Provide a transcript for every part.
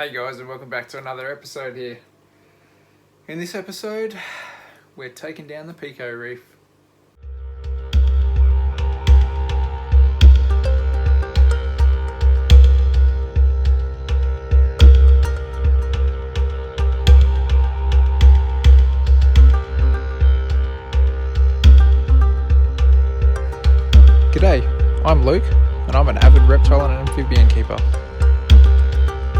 Hey guys, and welcome back to another episode here. In this episode, we're taking down the PICO Reef. G'day, I'm Luke, and I'm an avid reptile and amphibian keeper.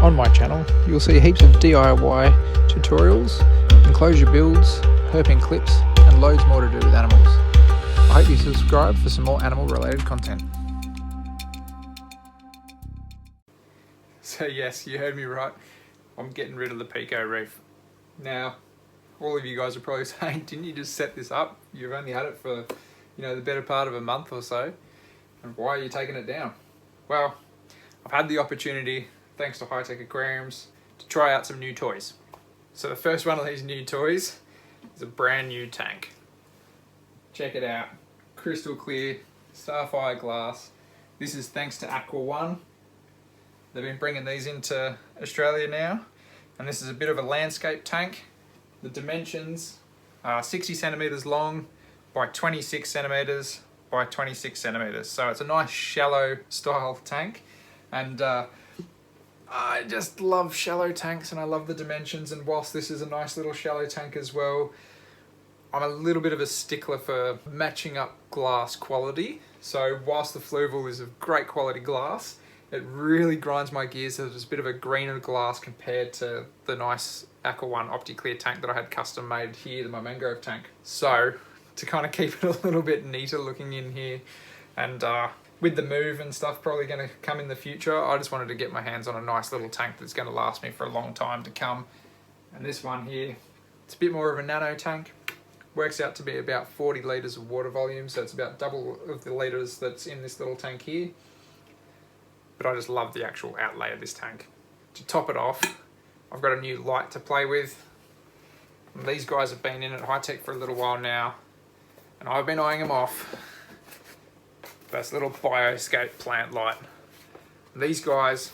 On my channel, you'll see heaps of DIY tutorials, enclosure builds, herping clips, and loads more to do with animals. I hope you subscribe for some more animal related content. So yes, you heard me right, I'm getting rid of the PICO Reef. Now, all of you guys are probably saying, didn't you just set this up? You've only had it for, the better part of a month or so, and why are you taking it down? Well, I've had the opportunity, thanks to High Tech Aquariums, to try out some new toys. So the first one of these new toys is a brand new tank. Check it out, crystal clear, sapphire glass. This is thanks to Aquarium. They've been bringing these into Australia now, and this is a bit of a landscape tank. The dimensions are 60 centimeters long by 26 centimeters by 26 centimeters. So it's a nice shallow style tank, and I just love shallow tanks and I love the dimensions, and whilst this is a nice little shallow tank as well, I'm a little bit of a stickler for matching up glass quality. So whilst the Fluval is of great quality glass, it really grinds my gears that it's a bit of a greener glass compared to the nice Aqua1 OptiClear tank that I had custom made here, my mangrove tank. So to kind of keep it a little bit neater looking in here, and with the move and stuff probably going to come in the future, I just wanted to get my hands on a nice little tank that's going to last me for a long time to come. And this one here, it's a bit more of a nano tank. Works out to be about 40 litres of water volume, so it's about double of the litres that's in this little tank here. But I just love the actual outlay of this tank. To top it off, I've got a new light to play with. And these guys have been in at High Tech for a little while now, and I've been eyeing them off. This little aquascape plant light. These guys,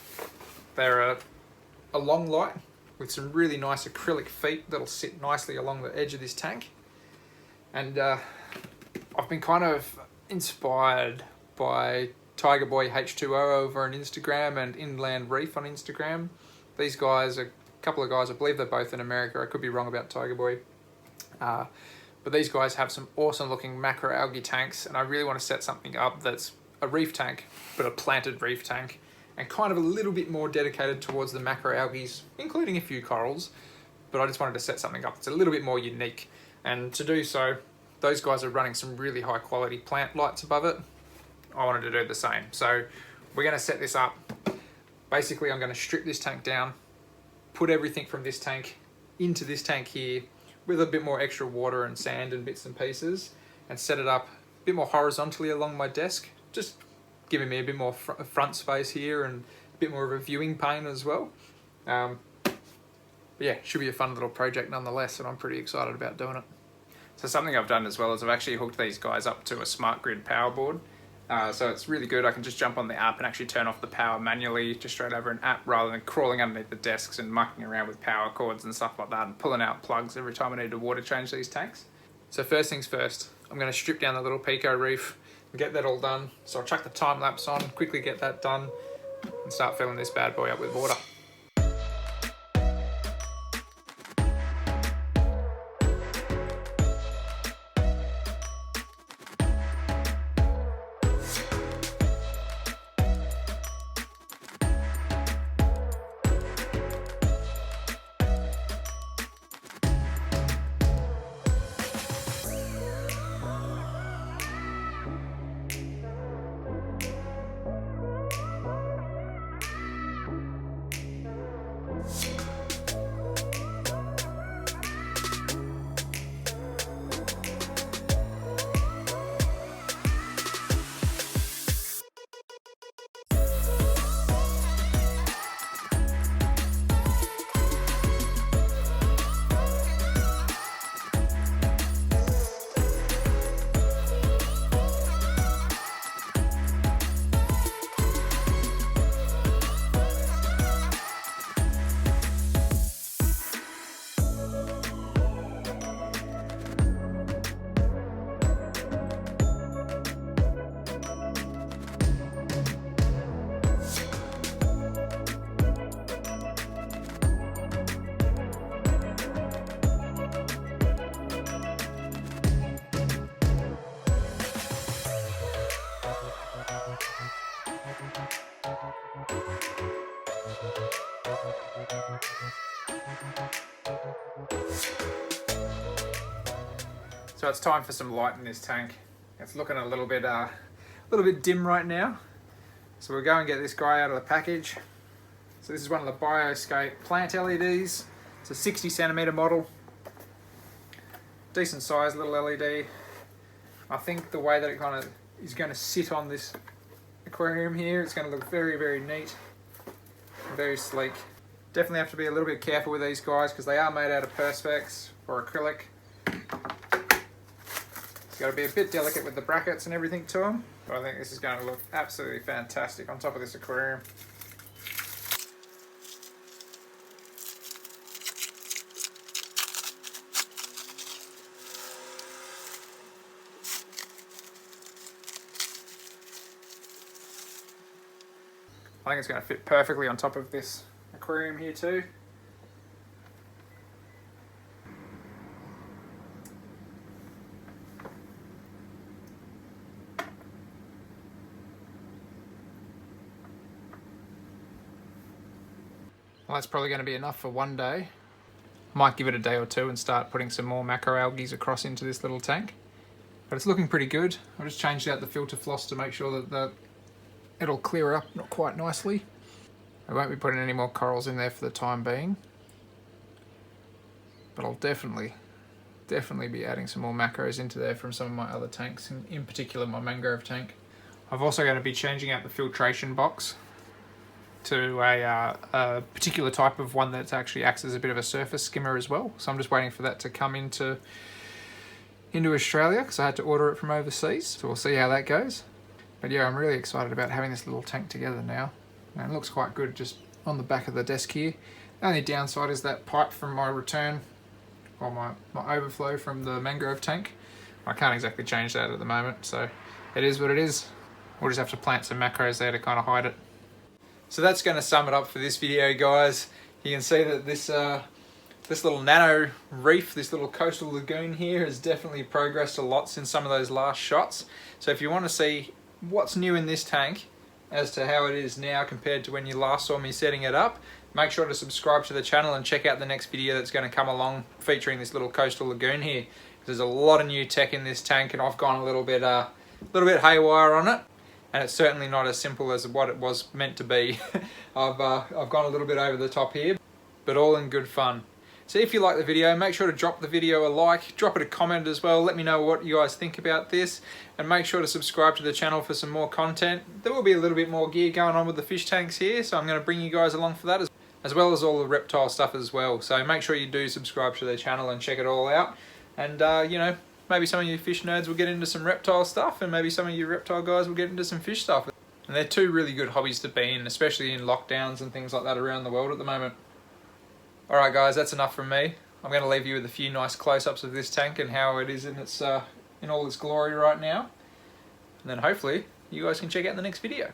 they're a long light with some really nice acrylic feet that'll sit nicely along the edge of this tank. And I've been kind of inspired by Tiger Boy H2O over on Instagram and Inland Reef on Instagram. These guys, a couple of guys, I believe they're both in America. I could be wrong about Tiger Boy. But these guys have some awesome looking macroalgae tanks, and I really want to set something up that's a reef tank, but a planted reef tank, and kind of a little bit more dedicated towards the macroalgae, including a few corals. But I just wanted to set something up that's a little bit more unique. And to do so, those guys are running some really high quality plant lights above it. I wanted to do the same. So we're going to set this up. Basically, I'm going to strip this tank down, put everything from this tank into this tank here, with a bit more extra water and sand and bits and pieces, and set it up a bit more horizontally along my desk, just giving me a bit more front space here and a bit more of a viewing pane as well. But yeah, should be a fun little project nonetheless, and I'm pretty excited about doing it. So something I've done as well is I've actually hooked these guys up to a smart grid power board. So it's really good. I can just jump on the app and actually turn off the power manually just straight over an app, rather than crawling underneath the desks and mucking around with power cords and stuff like that and pulling out plugs every time I need to water change these tanks. So first things first, I'm going to strip down the little PICO Reef and get that all done. So I'll chuck the time lapse on, quickly get that done, and start filling this bad boy up with water. So it's time for some light in this tank. It's looking a little bit dim right now. So we'll go and get this guy out of the package. So this is one of the Bioscape plant LEDs. It's a 60 centimeter model. Decent size little LED. I think the way that it kind of is going to sit on this aquarium here, it's going to look very, very neat. Very sleek. Definitely have to be a little bit careful with these guys because they are made out of perspex or acrylic. It's got to be a bit delicate with the brackets and everything to them. But I think this is going to look absolutely fantastic on top of this aquarium. I think it's going to fit perfectly on top of this aquarium here too. Well, that's probably going to be enough for one day. I might give it a day or two and start putting some more macroalgae across into this little tank. But it's looking pretty good. I just changed out the filter floss to make sure that it'll clear up not quite nicely. I won't be putting any more corals in there for the time being. But I'll definitely be adding some more macros into there from some of my other tanks, in particular my mangrove tank. I've also going to be changing out the filtration box to a particular type of one that actually acts as a bit of a surface skimmer as well. So I'm just waiting for that to come into Australia because I had to order it from overseas. So we'll see how that goes. But yeah, I'm really excited about having this little tank together now. And it looks quite good just on the back of the desk here. The only downside is that pipe from my return, or my overflow from the mangrove tank. I can't exactly change that at the moment, so it is what it is. We'll just have to plant some macros there to kind of hide it. So that's going to sum it up for this video, guys. You can see that this little nano reef, this little coastal lagoon here has definitely progressed a lot since some of those last shots. So if you want to see what's new in this tank as to how it is now compared to when you last saw me setting it up, make sure to subscribe to the channel and check out the next video that's going to come along featuring this little coastal lagoon here. There's a lot of new tech in this tank and I've gone a little bit haywire on it, and it's certainly not as simple as what it was meant to be. I've gone a little bit over the top here, but all in good fun. So if you like the video, make sure to drop the video a like, drop it a comment as well, let me know what you guys think about this, and make sure to subscribe to the channel for some more content. There will be a little bit more gear going on with the fish tanks here, so I'm going to bring you guys along for that, as well as all the reptile stuff as well. So make sure you do subscribe to the channel and check it all out. And you know, maybe some of you fish nerds will get into some reptile stuff, and maybe some of you reptile guys will get into some fish stuff. And they're two really good hobbies to be in, especially in lockdowns and things like that around the world at the moment. Alright guys, that's enough from me. I'm going to leave you with a few nice close-ups of this tank and how it is in its in all its glory right now. And then hopefully you guys can check out the next video.